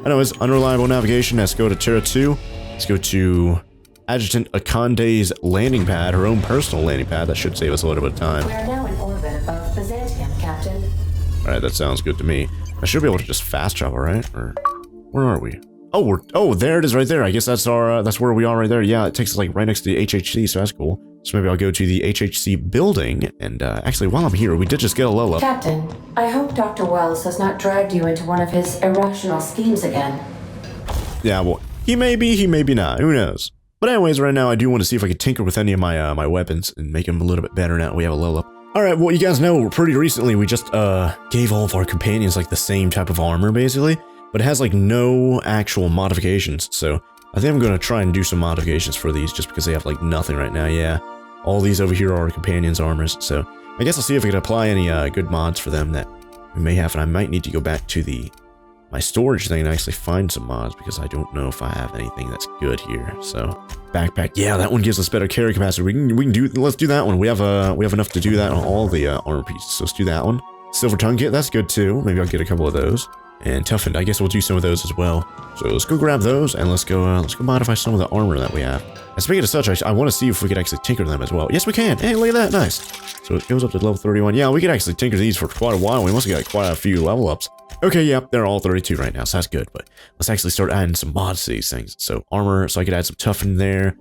Anyways, unreliable navigation. Let's go to Terra 2. Let's go to Adjutant Akande's landing pad, her own personal landing pad. That should save us a little bit of time. We are now in orbit above Byzantium, Captain. Alright, that sounds good to me. I should be able to just fast travel, right? Or where are we? Oh, there it is right there. I guess that's our, that's where we are right there. Yeah, it takes us like right next to the HHC, so that's cool. So maybe I'll go to the HHC building, and actually, while I'm here, we did just get a level up. Captain, I hope Dr. Wells has not dragged you into one of his irrational schemes again. Yeah, well, he may be not. Who knows? But anyways, right now, I do want to see if I can tinker with any of my my weapons and make them a little bit better now that we have a level up. Alright, well, you guys know, pretty recently, we just gave all of our companions like the same type of armor, basically. But it has like no actual modifications, so I think I'm going to try and do some modifications for these just because they have like nothing right now. Yeah, all these over here are companions armors, so I guess I'll see if I can apply any good mods for them that we may have, and I might need to go back to my storage thing and actually find some mods because I don't know if I have anything that's good here. So backpack, yeah, that one gives us better carry capacity. We can do, let's do that one. We have enough to do that on all the armor pieces, so let's do that one. Silver tongue kit, that's good too. Maybe I'll get a couple of those. And toughened, I guess we'll do some of those as well. So let's go grab those and let's go modify some of the armor that we have. And speaking of such, I want to see if we could actually tinker them as well. Yes, we can. Hey, look at that, nice. So it goes up to level 31. Yeah, we could actually tinker these for quite a while. We must have got quite a few level ups. Okay, yep, they're all 32 right now, so that's good. But let's actually start adding some mods to these things. So armor, so I could add some toughen there.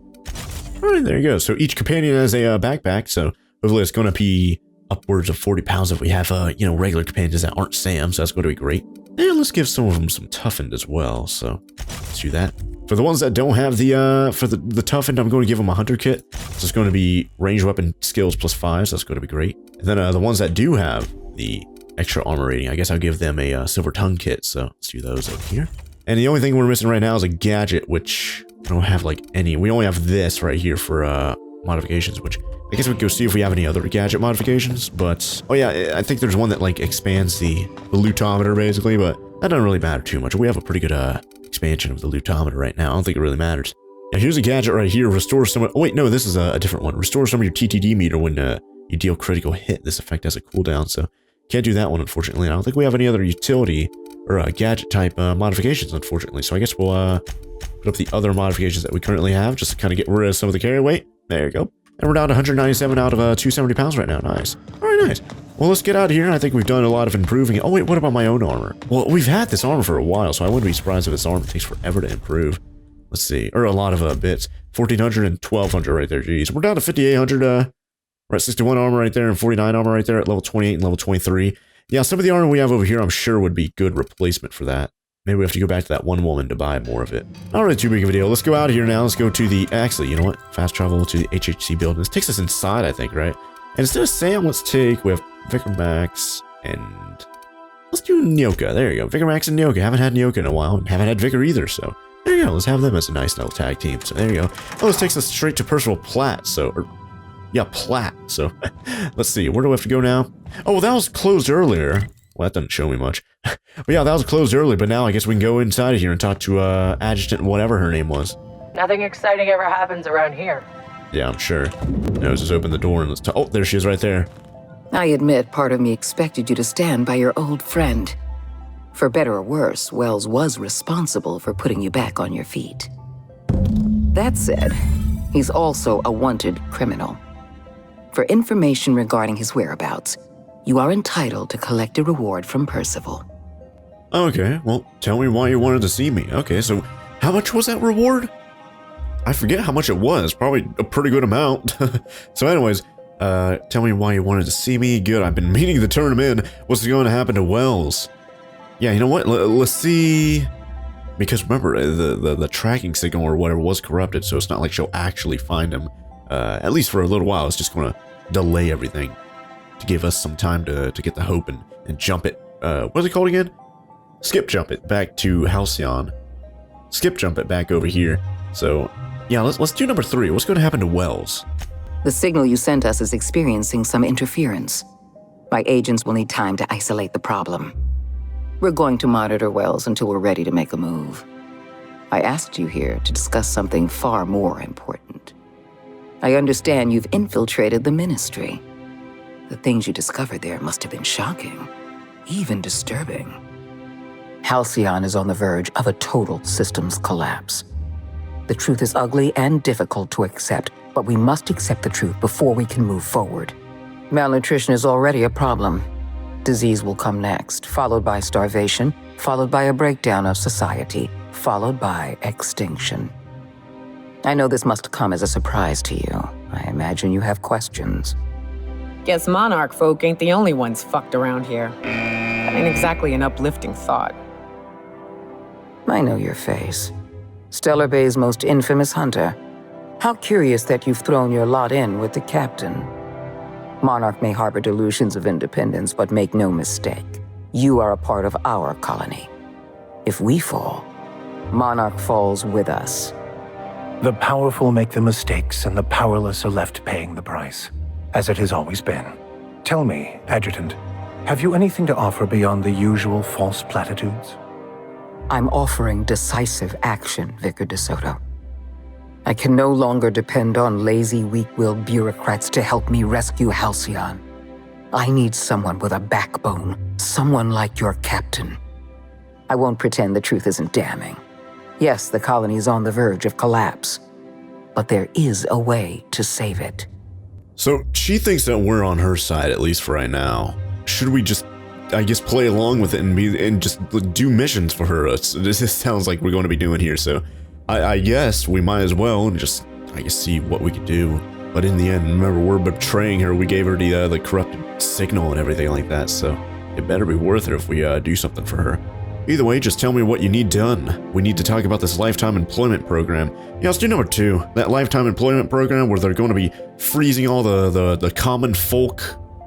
All right, there you go. So each companion has a backpack, so hopefully it's going to be upwards of 40 pounds if we have, you know, regular companions that aren't Sam, so that's going to be great. And let's give some of them some toughened as well, so let's do that. For the ones that don't have the toughened, I'm going to give them a hunter kit. So it's going to be range weapon skills +5, so that's going to be great. And then the ones that do have the extra armor rating, I guess I'll give them a silver tongue kit, so let's do those over here. And the only thing we're missing right now is a gadget, which I don't have like any. We only have this right here for modifications, which I guess we could go see if we have any other gadget modifications, but oh yeah, I think there's one that like expands the lootometer basically, but that doesn't really matter too much. We have a pretty good expansion of the lootometer right now. I don't think it really matters. Now here's a gadget right here, restore some. Oh wait, no, this is a different one. Restore some of your TTD meter when you deal critical hit. This effect has a cooldown, so can't do that one unfortunately. I don't think we have any other utility or gadget type modifications unfortunately. So I guess we'll put up the other modifications that we currently have just to kind of get rid of some of the carry weight. There you go. And we're down to 197 out of 270 pounds right now. Nice. All right, nice. Well, let's get out of here. I think we've done a lot of improving. Oh, wait, what about my own armor? Well, we've had this armor for a while, so I wouldn't be surprised if this armor takes forever to improve. Let's see. Or a lot of bits. 1,400 and 1,200 right there. Jeez. We're down to 5,800. We're at 61 armor right there and 49 armor right there at level 28 and level 23. Yeah, some of the armor we have over here, I'm sure would be good replacement for that. Maybe we have to go back to that one woman to buy more of it. Not really too big of a deal. Let's go out of here now. Let's go to the... Actually, you know what? Fast travel to the HHC building. This takes us inside, I think, right? And instead of Sam, let's take... We have Vicar Max and... Let's do Nyoka. There you go. Vicar Max and Nyoka. Haven't had Nyoka in a while. And haven't had Vicar either, so... There you go. Let's have them as a nice little tag team. So there you go. Oh, this takes us straight to Percival Platt, so... yeah, Platt. So, let's see. Where do we have to go now? Oh, well, that was closed earlier. Well, that doesn't show me much. But yeah, that was closed early, but now I guess we can go inside of here and talk to Adjutant whatever her name was. Nothing exciting ever happens around here. Yeah, I'm sure. Now let's just open the door and let's talk. Oh, there she is right there. I admit part of me expected you to stand by your old friend. For better or worse, Wells was responsible for putting you back on your feet. That said, he's also a wanted criminal. For information regarding his whereabouts, you are entitled to collect a reward from Percival. Okay, well, tell me why you wanted to see me. Okay, so how much was that reward? I forget how much it was. Probably a pretty good amount. So anyways, tell me why you wanted to see me. Good, I've been meaning to turn him in. What's going to happen to Wells? Yeah, you know what? Let's see. Because remember, the tracking signal or whatever was corrupted, so it's not like she'll actually find him. At least for a little while. It's just going to delay everything to give us some time to get the hope and jump it. What's it called again? Skip jump it back to Halcyon. Skip jump it back over here. So, yeah, let's do number 3. What's going to happen to Wells? The signal you sent us is experiencing some interference. My agents will need time to isolate the problem. We're going to monitor Wells until we're ready to make a move. I asked you here to discuss something far more important. I understand you've infiltrated the Ministry. The things you discovered there must have been shocking, even disturbing. Halcyon is on the verge of a total systems collapse. The truth is ugly and difficult to accept, but we must accept the truth before we can move forward. Malnutrition is already a problem. Disease will come next, followed by starvation, followed by a breakdown of society, followed by extinction. I know this must come as a surprise to you. I imagine you have questions. Guess Monarch folk ain't the only ones fucked around here. That ain't exactly an uplifting thought. I know your face. Stellar Bay's most infamous hunter. How curious that you've thrown your lot in with the captain. Monarch may harbor delusions of independence, but make no mistake. You are a part of our colony. If we fall, Monarch falls with us. The powerful make the mistakes, and the powerless are left paying the price, as it has always been. Tell me, Adjutant, have you anything to offer beyond the usual false platitudes? I'm offering decisive action, Vicar DeSoto. I can no longer depend on lazy, weak-willed bureaucrats to help me rescue Halcyon. I need someone with a backbone, someone like your captain. I won't pretend the truth isn't damning. Yes, the colony's on the verge of collapse, but there is a way to save it. So she thinks that we're on her side, at least for right now. Should we just, I guess, play along with it and just do missions for her? This sounds like we're going to be doing here, so I guess we might as well just, I guess, see what we could do. But in the end, remember, we're betraying her. We gave her the corrupted signal and everything like that, so it better be worth it if we do something for her. Either way, just tell me what you need done. We need to talk about this lifetime employment program. Yeah, let's do number 2. That lifetime employment program where they're going to be freezing all the common folk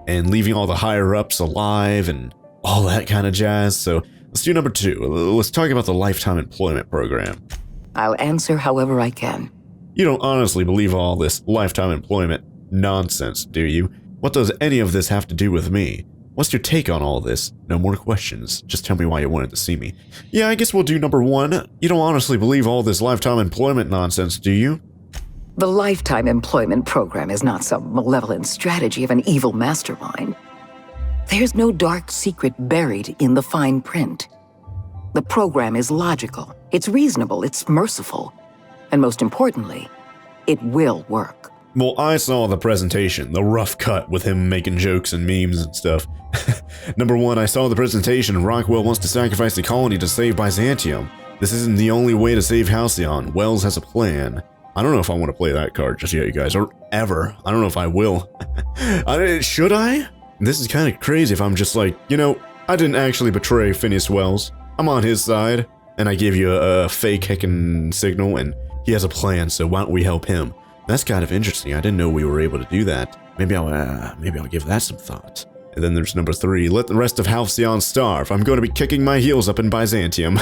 and leaving all the higher-ups alive and all that kind of jazz. So let's do number 2. Let's talk about the lifetime employment program. I'll answer however I can. You don't honestly believe all this lifetime employment nonsense, do you? What does any of this have to do with me? What's your take on all this? No more questions. Just tell me why you wanted to see me. Yeah, I guess we'll do number 1. You don't honestly believe all this lifetime employment nonsense, do you? The lifetime employment program is not some malevolent strategy of an evil mastermind. There's no dark secret buried in the fine print. The program is logical, it's reasonable, it's merciful, and most importantly, it will work. Well, I saw the presentation, the rough cut with him making jokes and memes and stuff. Number 1, I saw the presentation. Rockwell wants to sacrifice the colony to save Byzantium. This isn't the only way to save Halcyon. Wells has a plan. I don't know if I want to play that card just yet, you guys, or ever. I don't know if I will. Should I? This is kind of crazy if I'm just like, you know, I didn't actually betray Phineas Wells. I'm on his side, and I give you a fake heckin' signal, and he has a plan, so why don't we help him? That's kind of interesting. I didn't know we were able to do that. Maybe I'll give that some thought. And then there's number 3. Let the rest of Halcyon starve. I'm going to be kicking my heels up in Byzantium.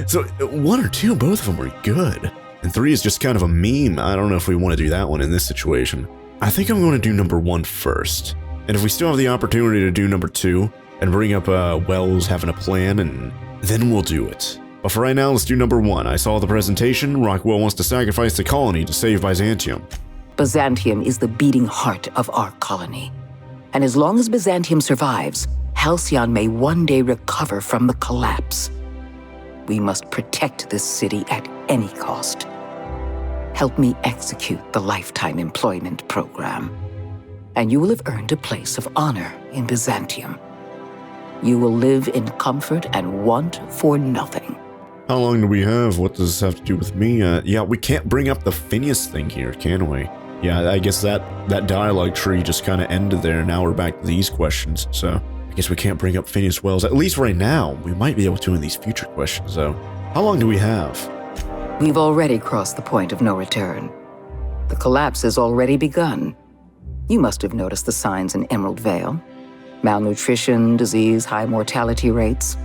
So 1 or 2, both of them are good. And 3 is just kind of a meme. I don't know if we want to do that one in this situation. I think I'm going to do number 1 first. And if we still have the opportunity to do number 2 and bring up Wells having a plan, and then we'll do it. But for right now, let's do number 1. I saw the presentation. Rockwell wants to sacrifice the colony to save Byzantium. Byzantium is the beating heart of our colony. And as long as Byzantium survives, Halcyon may one day recover from the collapse. We must protect this city at any cost. Help me execute the lifetime employment program, and you will have earned a place of honor in Byzantium. You will live in comfort and want for nothing. How long do we have? What does this have to do with me? Yeah, we can't bring up the Phineas thing here, can we? Yeah, I guess that dialogue tree just kind of ended there. Now we're back to these questions, so I guess we can't bring up Phineas Wells, at least right now. We might be able to in these future questions, though. How long do we have? We've already crossed the point of no return. The collapse has already begun. You must have noticed the signs in Emerald Vale. Malnutrition, disease, high mortality rates.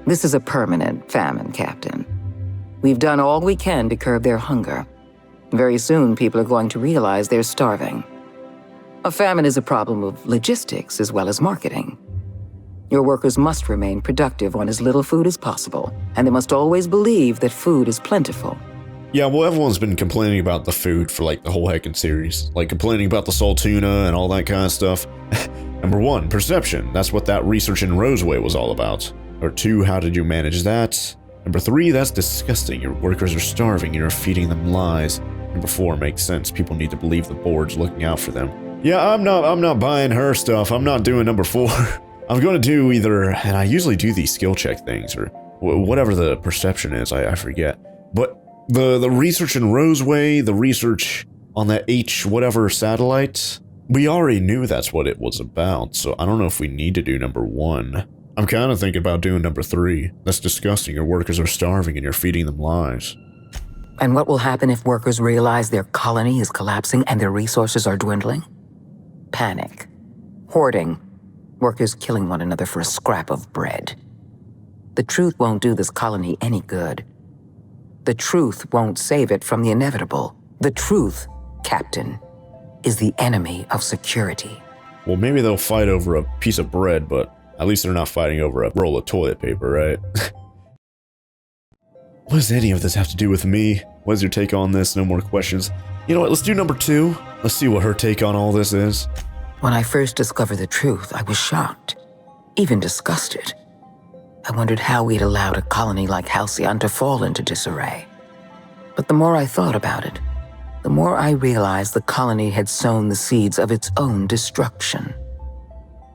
This is a permanent famine, Captain. We've done all we can to curb their hunger. Very soon, people are going to realize they're starving. A famine is a problem of logistics as well as marketing. Your workers must remain productive on as little food as possible, and they must always believe that food is plentiful. Yeah, well, everyone's been complaining about the food for like the whole heckin' series. Like complaining about the salt tuna and all that kind of stuff. Number 1, perception. That's what that research in Roseway was all about. Or 2, how did you manage that? Number 3, that's disgusting. Your workers are starving and you're feeding them lies. Number 4, makes sense. People need to believe the board's looking out for them. Yeah, I'm not buying her stuff. I'm not doing number 4. I'm going to do either, and I usually do these skill check things, or whatever the perception is, I forget. But the research in Roseway, the research on that whatever satellite, we already knew that's what it was about, so I don't know if we need to do number 1. I'm kind of thinking about doing number 3. That's disgusting. Your workers are starving and you're feeding them lies. And what will happen if workers realize their colony is collapsing and their resources are dwindling? Panic. Hoarding. Workers killing one another for a scrap of bread. The truth won't do this colony any good. The truth won't save it from the inevitable. The truth, Captain, is the enemy of security. Well, maybe they'll fight over a piece of bread, but at least they're not fighting over a roll of toilet paper, right? What does any of this have to do with me? What is your take on this? No more questions. You know what, let's do number 2. Let's see what her take on all this is. When I first discovered the truth, I was shocked, even disgusted. I wondered how we'd allowed a colony like Halcyon to fall into disarray. But the more I thought about it, the more I realized the colony had sown the seeds of its own destruction.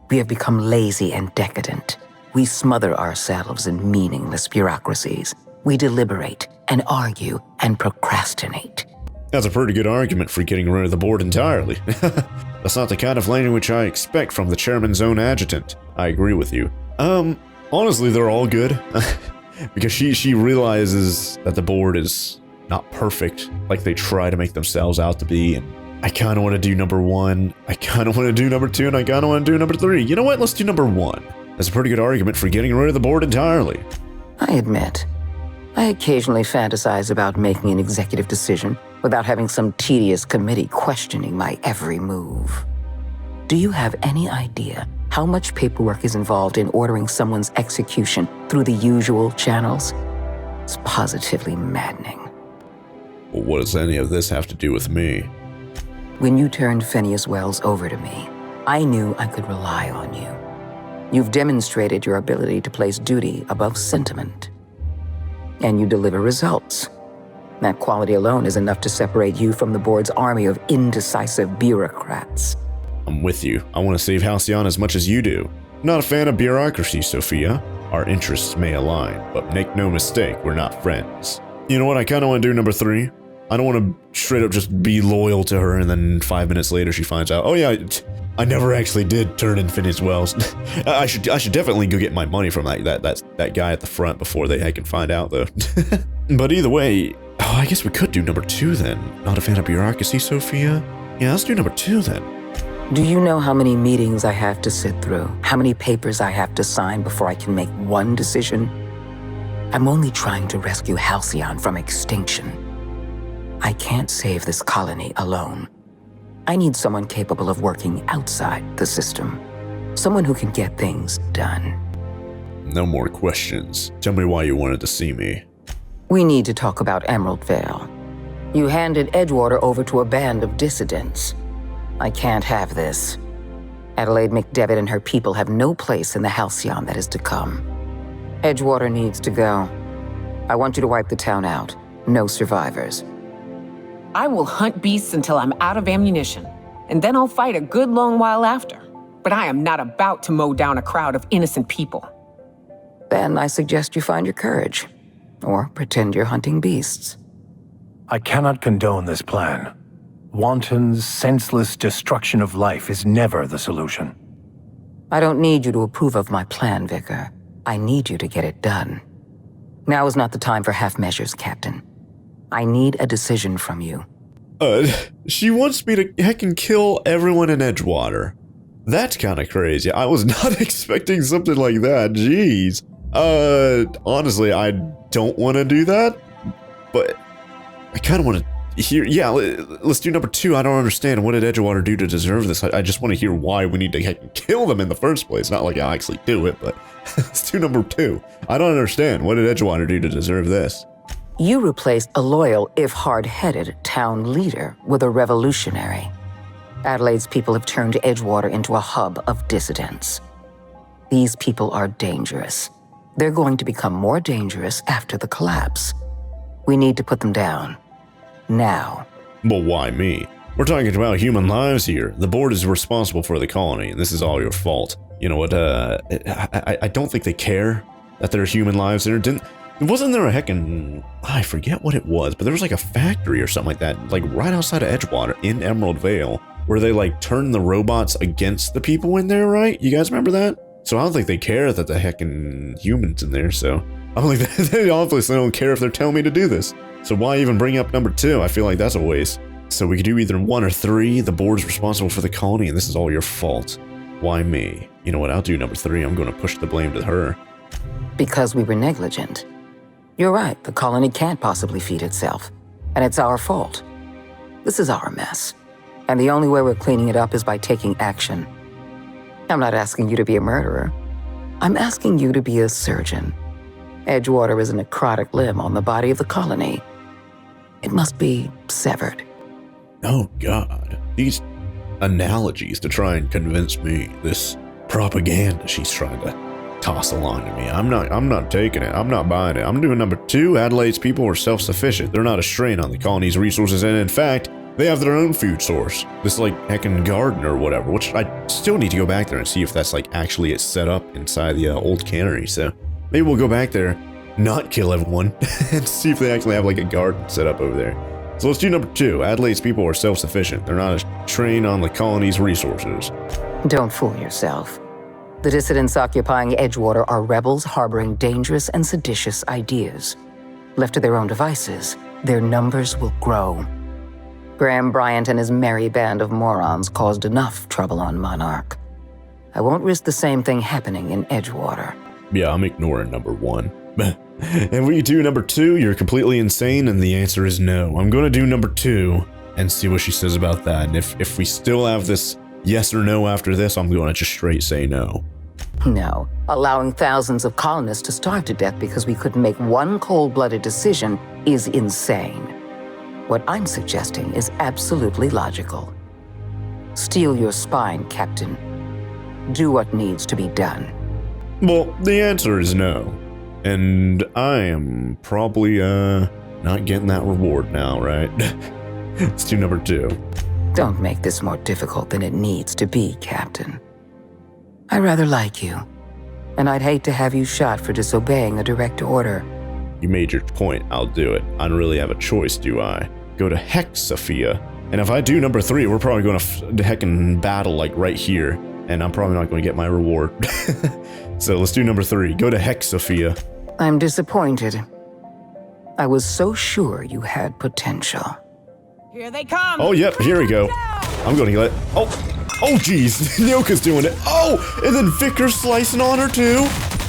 We have become lazy and decadent. We smother ourselves in meaningless bureaucracies. We deliberate and argue and procrastinate. That's a pretty good argument for getting rid of the board entirely. That's not the kind of language I expect from the chairman's own adjutant. I agree with you. Honestly, they're all good. Because she realizes that the board is not perfect, like they try to make themselves out to be, and I kind of want to do number 1, I kind of want to do number 2, and I kind of want to do number 3. You know what? Let's do number 1. That's a pretty good argument for getting rid of the board entirely. I admit, I occasionally fantasize about making an executive decision without having some tedious committee questioning my every move. Do you have any idea how much paperwork is involved in ordering someone's execution through the usual channels? It's positively maddening. Well, what does any of this have to do with me? When you turned Phineas Wells over to me, I knew I could rely on you. You've demonstrated your ability to place duty above sentiment. And you deliver results. That quality alone is enough to separate you from the board's army of indecisive bureaucrats. I'm with you. I want to save Halcyon as much as you do. Not a fan of bureaucracy, Sophia. Our interests may align, but make no mistake, we're not friends. You know what? I kind of want to do number 3. I don't want to straight up just be loyal to her and then 5 minutes later she finds out, oh yeah, I never actually did turn in Phineas Wells. I should definitely go get my money from that guy at the front before I can find out though. But either way, oh, I guess we could do number 2 then. Not a fan of bureaucracy, Sophia? Yeah, let's do number 2 then. Do you know how many meetings I have to sit through? How many papers I have to sign before I can make one decision? I'm only trying to rescue Halcyon from extinction. I can't save this colony alone. I need someone capable of working outside the system. Someone who can get things done. No more questions. Tell me why you wanted to see me. We need to talk about Emerald Vale. You handed Edgewater over to a band of dissidents. I can't have this. Adelaide McDevitt and her people have no place in the Halcyon that is to come. Edgewater needs to go. I want you to wipe the town out. No survivors. I will hunt beasts until I'm out of ammunition, and then I'll fight a good long while after. But I am not about to mow down a crowd of innocent people. Then I suggest you find your courage, or pretend you're hunting beasts. I cannot condone this plan. Wanton, senseless destruction of life is never the solution. I don't need you to approve of my plan, Vicar. I need you to get it done. Now is not the time for half measures, Captain. I need a decision from you. She wants me to heckin' kill everyone in Edgewater. That's kinda crazy. I was not expecting something like that, jeez. Honestly, I don't want to do that, but I kinda want to hear, yeah, let's do number 2. I don't understand. What did Edgewater do to deserve this? I just want to hear why we need to heckin' kill them in the first place. Not like I'll actually do it, but let's do number 2. I don't understand. What did Edgewater do to deserve this? You replaced a loyal, if hard-headed, town leader with a revolutionary. Adelaide's people have turned Edgewater into a hub of dissidents. These people are dangerous. They're going to become more dangerous after the collapse. We need to put them down. Now. But why me? We're talking about human lives here. The board is responsible for the colony, and this is all your fault. You know what, I don't think they care that there are human lives there. Wasn't there a heckin', I forget what it was, but there was like a factory or something like that, like right outside of Edgewater in Emerald Vale, where they like turned the robots against the people in there, right? You guys remember that? So I don't think they care that the heckin' humans in there, so I don't think they obviously don't care if they're telling me to do this. So why even bring up number 2? I feel like that's a waste. So we could do either 1 or 3. The board's responsible for the colony, and this is all your fault. Why me? You know what, I'll do number 3. I'm going to push the blame to her. Because we were negligent. You're right, the colony can't possibly feed itself. And it's our fault. This is our mess. And the only way we're cleaning it up is by taking action. I'm not asking you to be a murderer. I'm asking you to be a surgeon. Edgewater is a necrotic limb on the body of the colony. It must be severed. Oh God, these analogies to try and convince me, this propaganda she's trying to toss along to me. I'm not taking it. I'm not buying it. I'm doing number 2. Adelaide's people are self-sufficient. They're not a strain on the colony's resources, and in fact, they have their own food source. This like heckin' garden or whatever, which I still need to go back there and see if that's like actually it's set up inside the old cannery. So maybe we'll go back there, not kill everyone, and see if they actually have like a garden set up over there. So let's do number 2. Adelaide's people are self-sufficient. They're not a strain on the colony's resources. Don't fool yourself. The dissidents occupying Edgewater are rebels harboring dangerous and seditious ideas. Left to their own devices, their numbers will grow. Graham Bryant and his merry band of morons caused enough trouble on Monarch. I won't risk the same thing happening in Edgewater. Yeah, I'm ignoring number 1. And when you do number 2, you're completely insane, and the answer is no. I'm going to do number 2 and see what she says about that. And if we still have this yes or no after this, I'm going to just straight say no. No, allowing thousands of colonists to starve to death because we couldn't make one cold-blooded decision is insane. What I'm suggesting is absolutely logical. Steel your spine, Captain. Do what needs to be done. Well, the answer is no. And I am probably, not getting that reward now, right? Let's do number 2. Don't make this more difficult than it needs to be, Captain. I rather like you, and I'd hate to have you shot for disobeying a direct order. You made your point, I'll do it. I don't really have a choice, do I? Go to heck, Sophia. And if I do number 3, we're probably going to heckin' battle like right here, and I'm probably not going to get my reward. So let's do number 3. Go to heck, Sophia. I'm disappointed. I was so sure you had potential. Here they come. Oh, yep, here we go. I'm going to let... Oh, jeez. Nyoka's doing it. Oh, and then Vickers slicing on her, too.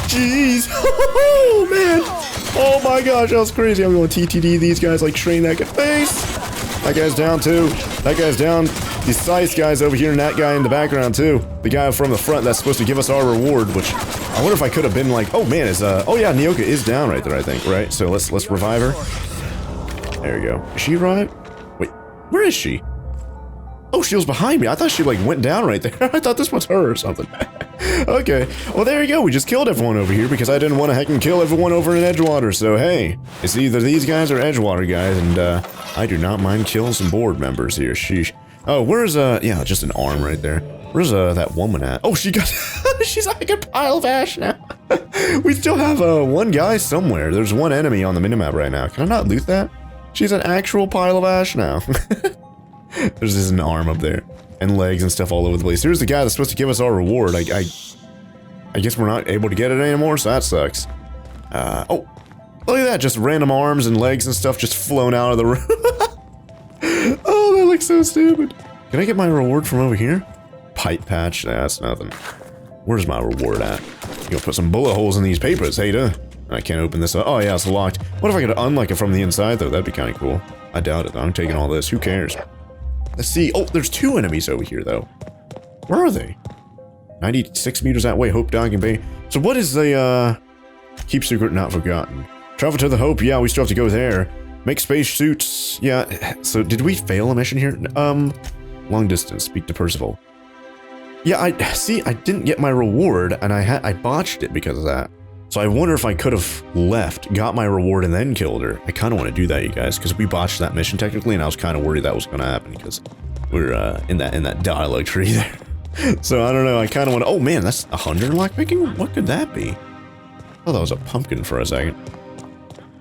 Jeez. Oh, man. Oh, my gosh, that was crazy. I'm going to TTD these guys like Train that guy. Face. That guy's down, too. That guy's down. These Scythe guys over here and that guy in the background, too. The guy from the front that's supposed to give us our reward, which... I wonder if I could have been like... Oh, man, oh, yeah, Nyoka is down right there, I think, right? So let's revive her. There you go. Is she revived? Wait, where is she? Oh, she was behind me. I thought she, like, went down right there. I thought this was her or something. Okay. Well, there you go. We just killed everyone over here because I didn't want to heckin' kill everyone over in Edgewater. So, hey, it's either these guys or Edgewater guys, and, I do not mind killing some board members here. Sheesh. Oh, where's, yeah, just an arm right there. Where's, that woman at? Oh, she got... She's like a pile of ash now. We still have, one guy somewhere. There's one enemy on the minimap right now. Can I not loot that? She's an actual pile of ash now. There's just an arm up there. And legs and stuff all over the place. Here's the guy that's supposed to give us our reward. I guess we're not able to get it anymore, so that sucks. Oh, look at that. Just random arms and legs and stuff just flown out of the room. Oh, that looks so stupid. Can I get my reward from over here? Pipe patch? Nah, that's nothing. Where's my reward at? You gonna put some bullet holes in these papers, Ada? I can't open this up. Oh, yeah, it's locked. What if I could unlock it from the inside, though? That'd be kind of cool. I doubt it. I'm taking all this. Who cares? Let's see. Oh, there's 2 enemies over here, though. Where are they? 96 meters that way, Hope Docking Bay. So what is the, keep secret not forgotten. Travel to the Hope. Yeah, we still have to go there. Make space suits. Yeah, so did we fail a mission here? Long distance. Speak to Percival. Yeah, I didn't get my reward, and I botched it because of that. So I wonder if I could have left, got my reward, and then killed her. I kind of want to do that, you guys, because we botched that mission technically, and I was kind of worried that was going to happen because we're in that dialogue tree there. So I don't know. I kind of want to. Oh man, that's 100 lockpicking. What could that be? Oh, that was a pumpkin for a second.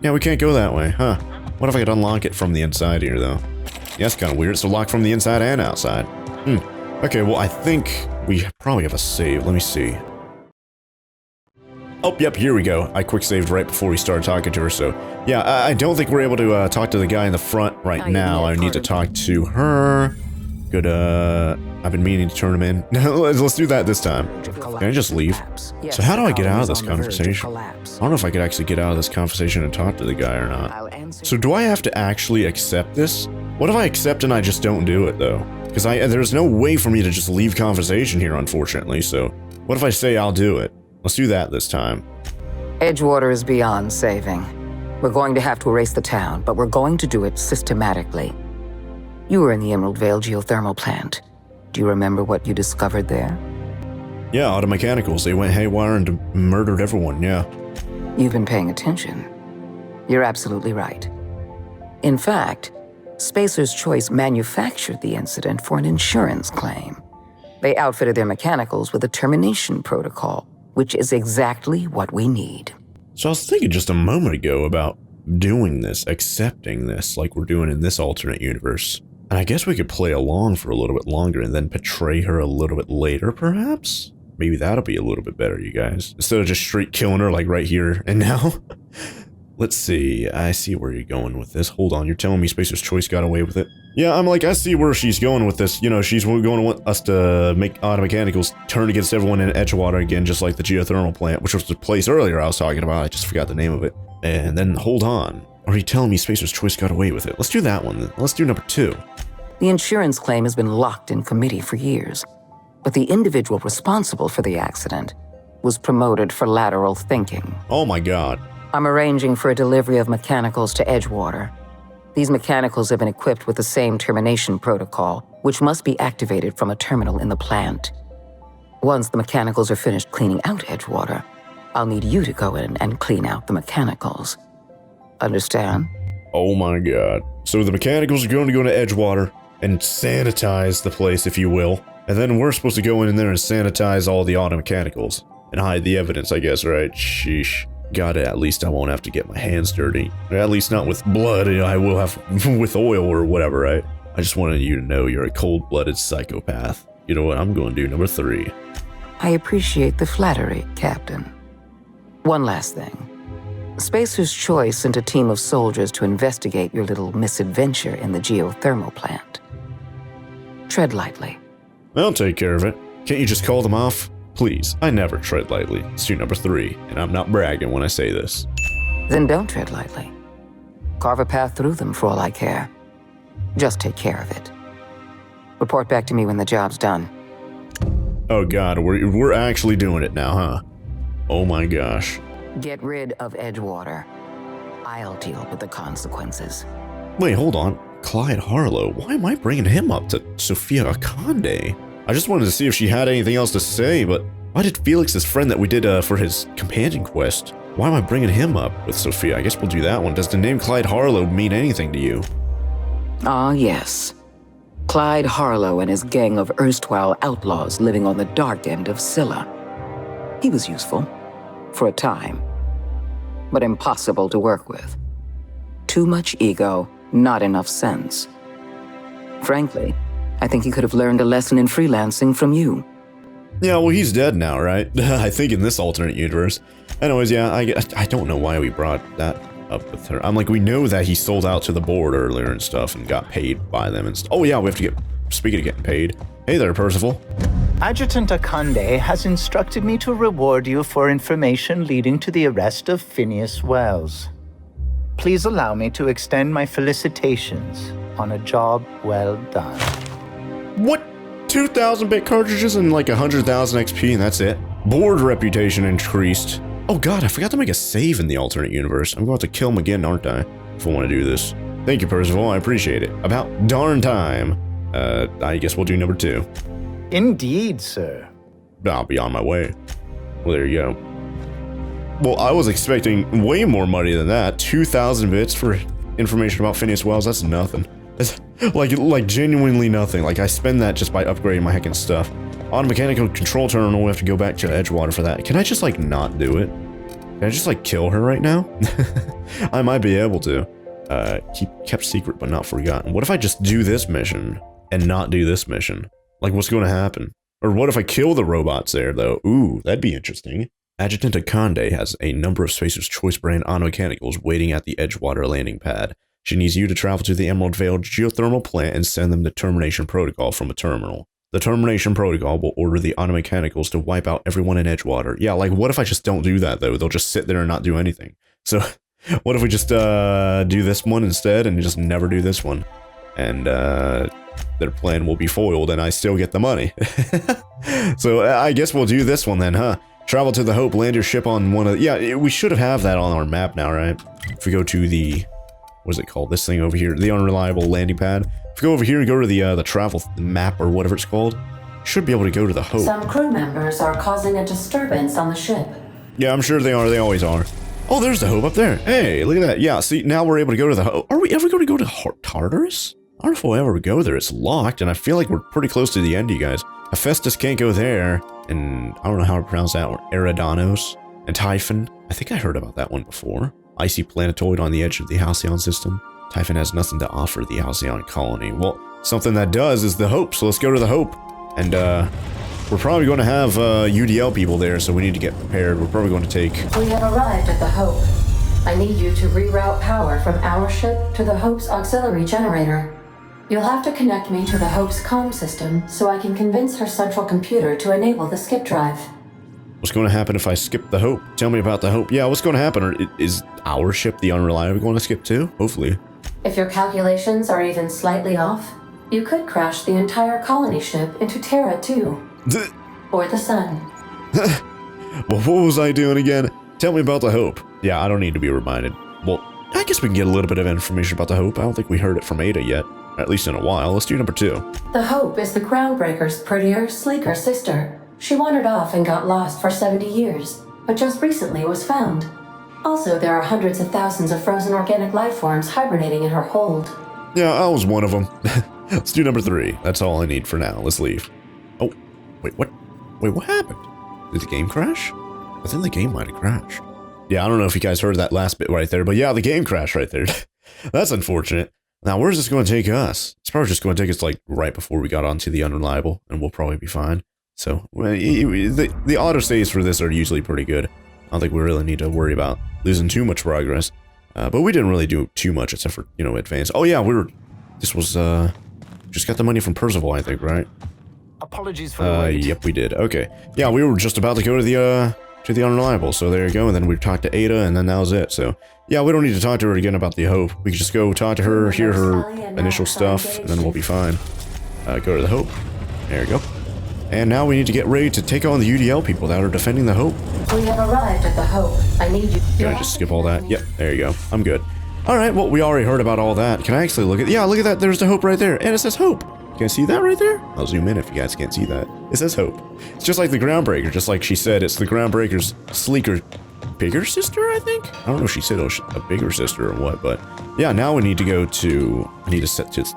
Yeah, we can't go that way, huh? What if I could unlock it from the inside here, though? Yeah, that's kind of weird. It's locked from the inside and outside. Okay, well, I think we probably have a save. Let me see. Oh, yep, here we go. I quick saved right before we started talking to her, so... Yeah, I don't think we're able to talk to the guy in the front right now. I need to talk to her. Good, I've been meaning to turn him in. Let's do that this time. Can I just leave? So how do I get out of this conversation? I don't know if I could actually get out of this conversation and talk to the guy or not. So do I have to actually accept this? What if I accept and I just don't do it, though? Because there's no way for me to just leave conversation here, unfortunately, so... What if I say I'll do it? Let's do that this time. Edgewater is beyond saving. We're going to have to erase the town, but we're going to do it systematically. You were in the Emerald Vale geothermal plant. Do you remember what you discovered there? Yeah, automechanicals. They went haywire and murdered everyone, yeah. You've been paying attention. You're absolutely right. In fact, Spacer's Choice manufactured the incident for an insurance claim. They outfitted their mechanicals with a termination protocol, which is exactly what we need. So I was thinking just a moment ago about doing this, accepting this, like we're doing in this alternate universe. And I guess we could play along for a little bit longer and then betray her a little bit later, perhaps? Maybe that'll be a little bit better, you guys. Instead of just straight killing her, like right here and now. Let's see. I see where you're going with this. Hold on, you're telling me Spacer's Choice got away with it? Yeah, I'm like, I see where she's going with this. You know, she's going to want us to make automechanicals turn against everyone in Edgewater again, just like the geothermal plant, which was the place earlier I was talking about. I just forgot the name of it. And then, hold on. Are you telling me Spacer's Choice got away with it? Let's do that one then. Let's do number 2. The insurance claim has been locked in committee for years, but the individual responsible for the accident was promoted for lateral thinking. Oh my god. I'm arranging for a delivery of mechanicals to Edgewater. These mechanicals have been equipped with the same termination protocol, which must be activated from a terminal in the plant. Once the mechanicals are finished cleaning out Edgewater, I'll need you to go in and clean out the mechanicals. Understand? Oh my god. So the mechanicals are going to go to Edgewater and sanitize the place, if you will. And then we're supposed to go in there and sanitize all the automechanicals. And hide the evidence, I guess, right? Sheesh. Got it. At least I won't have to get my hands dirty. At least not with blood. I will have with oil or whatever, right? I just wanted you to know you're a cold-blooded psychopath. You know what? I'm going to do number 3. I appreciate the flattery, Captain. One last thing. Spacer's Choice sent a team of soldiers to investigate your little misadventure in the geothermal plant. Tread lightly. I'll take care of it. Can't you just call them off? Please, I never tread lightly. It's number 3, and I'm not bragging when I say this. Then don't tread lightly. Carve a path through them for all I care. Just take care of it. Report back to me when the job's done. Oh god, we're actually doing it now, huh? Oh my gosh. Get rid of Edgewater. I'll deal with the consequences. Wait, hold on. Clyde Harlow, why am I bringing him up to Sophia Akande? I just wanted to see if she had anything else to say, but why did Felix's friend that we did for his companion quest, why am I bringing him up with Sophia? I guess we'll do that one. Does the name Clyde Harlow mean anything to you? Ah, yes. Clyde Harlow and his gang of erstwhile outlaws living on the dark end of Scylla. He was useful, for a time, but impossible to work with. Too much ego, not enough sense. Frankly, I think he could have learned a lesson in freelancing from you. Yeah, well, he's dead now, right? I think in this alternate universe. Anyways, yeah, I don't know why we brought that up with her. I'm like, we know that he sold out to the board earlier and stuff and got paid by them and oh yeah, we have to get, speaking of getting paid. Hey there, Percival. Adjutant Akande has instructed me to reward you for information leading to the arrest of Phineas Wells. Please allow me to extend my felicitations on a job well done. What? 2,000-bit cartridges and like 100,000 XP and that's it? Board reputation increased. Oh god, I forgot to make a save in the alternate universe. I'm going to kill him again, aren't I? If I want to do this. Thank you, Percival. I appreciate it. About darn time. I guess we'll do number 2. Indeed, sir. I'll be on my way. Well, there you go. Well, I was expecting way more money than that. 2,000 bits for information about Phineas Wells. That's nothing. That's like genuinely nothing. Like I spend that just by upgrading my heckin' stuff. On mechanical control terminal, we have to go back to Edgewater for that. Can I just like not do it? Can I just like kill her right now? I might be able to. Kept secret but not forgotten. What if I just do this mission and not do this mission? Like what's going to happen? Or what if I kill the robots there though? Ooh, that'd be interesting. Adjutant Akande has a number of Spacer's Choice brand automechanicals waiting at the Edgewater landing pad. She needs you to travel to the Emerald Vale geothermal plant and send them the termination protocol from a terminal. The termination protocol will order the automechanicals to wipe out everyone in Edgewater. Yeah, like what if I just don't do that though? They'll just sit there and not do anything. So what if we just do this one instead and just never do this one? And their plan will be foiled and I still get the money. So I guess we'll do this one then, huh? Travel to the Hope, land your ship on one of the... Yeah, we should have that on our map now, right? If we go to the... What is it called? This thing over here. The unreliable landing pad. If we go over here and go to the travel map or whatever it's called, should be able to go to the Hope. Some crew members are causing a disturbance on the ship. Yeah, I'm sure they are. They always are. Oh, there's the Hope up there. Hey, look at that. Yeah, see, now we're able to go to the Hope. Are we ever going to go to Tartarus? I don't know if we'll ever go there. It's locked, and I feel like we're pretty close to the end, you guys. Hephaestus can't go there, and I don't know how to pronounce that one. Eridanos and Typhon. I think I heard about that one before. Icy planetoid on the edge of the Halcyon system. Typhon has nothing to offer the Halcyon colony. Well, something that does is the Hope, so let's go to the Hope. And, we're probably going to have, UDL people there, so we need to get prepared. We're probably going to take... We have arrived at the Hope. I need you to reroute power from our ship to the Hope's auxiliary generator. You'll have to connect me to the Hope's comm system so I can convince her central computer to enable the skip drive. What's going to happen if I skip the Hope? Tell me about the Hope. Yeah, what's going to happen? Or is our ship, the Unreliable, going to skip too? Hopefully. If your calculations are even slightly off, you could crash the entire colony ship into Terra 2. Or the Sun. Well, what was I doing again? Tell me about the Hope. Yeah, I don't need to be reminded. Well, I guess we can get a little bit of information about the Hope. I don't think we heard it from Ada yet. At least in a while. Let's do number 2. The Hope is the Groundbreaker's prettier, sleeker sister. She wandered off and got lost for 70 years, but just recently was found. Also, there are hundreds of thousands of frozen organic life forms hibernating in her hold. Yeah, I was one of them. Let's do number 3. That's all I need for now. Let's leave. Oh, wait, what? Wait, what happened? Did the game crash? I think the game might have crashed. Yeah, I don't know if you guys heard that last bit right there, but yeah, the game crashed right there. That's unfortunate. Now, where's this going to take us? It's probably just going to take us, like, right before we got onto the Unreliable, and we'll probably be fine. So, well, the autosaves for this are usually pretty good. I don't think we really need to worry about losing too much progress. But we didn't really do too much except for, you know, advance. Oh, yeah, this was, just got the money from Percival, I think, right? Apologies for the wait. Yep, we did. Okay. Yeah, we were just about to go to the Unreliable, so there you go, and then we talked to Ada, and then that was it, so... Yeah, we don't need to talk to her again about the Hope. We can just go talk to her, hear her initial stuff, and then we'll be fine. Go to the Hope. There you go. And now we need to get ready to take on the UDL people that are defending the Hope. We have arrived at the Hope. I need you... Can I just skip all that? Yep, there you go. I'm good. Alright, well, we already heard about all that. Can I actually look at... Yeah, look at that. There's the Hope right there. And it says Hope. Can I see that right there? I'll zoom in if you guys can't see that. It says Hope. It's just like the Groundbreaker. Just like she said, it's the Groundbreaker's sleeker... bigger sister, I think? I don't know if she said it was a bigger sister or what, but... Yeah, now we need to go to... I need to set this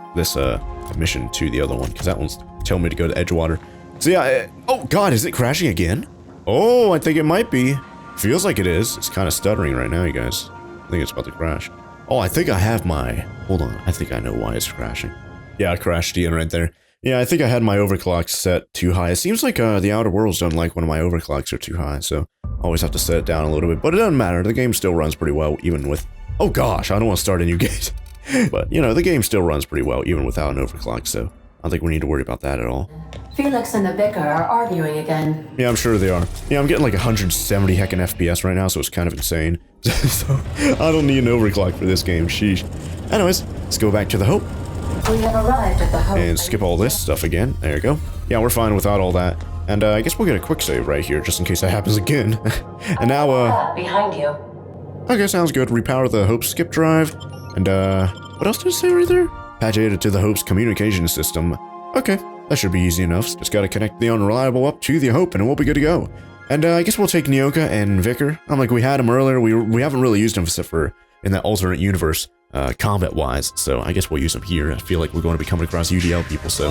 mission to the other one, because that one's telling me to go to Edgewater. So yeah, oh god, is it crashing again? Oh, I think it might be. Feels like it is. It's kind of stuttering right now, you guys. I think it's about to crash. Oh, I think I have my... Hold on, I think I know why it's crashing. Yeah, it crashed again right there. Yeah, I think I had my overclock set too high. It seems like the Outer Worlds don't like when my overclocks are too high, so I always have to set it down a little bit. But it doesn't matter. The game still runs pretty well, even with... Oh gosh, I don't want to start a new game. But, you know, the game still runs pretty well, even without an overclock, so I don't think we need to worry about that at all. Felix and the Vicar are arguing again. Yeah, I'm sure they are. Yeah, I'm getting like 170 heckin' FPS right now, so it's kind of insane. So, I don't need an overclock for this game, sheesh. Anyways, let's go back to the Hope. We have arrived at the Hope. And skip all this stuff again. There you go. Yeah, we're fine without all that. And I guess we'll get a quick save right here, just in case that happens again. And now, behind you. Okay, sounds good. Repower the Hope's skip drive. And, what else did it say right there? Patch Ada to the Hope's communication system. Okay, that should be easy enough. Just gotta connect the Unreliable up to the Hope, and we'll be good to go. And I guess we'll take Nyoka and Vicar. I'm like, we had him earlier. We haven't really used him except for in that alternate universe, combat-wise. So I guess we'll use him here. I feel like we're going to be coming across UDL people, so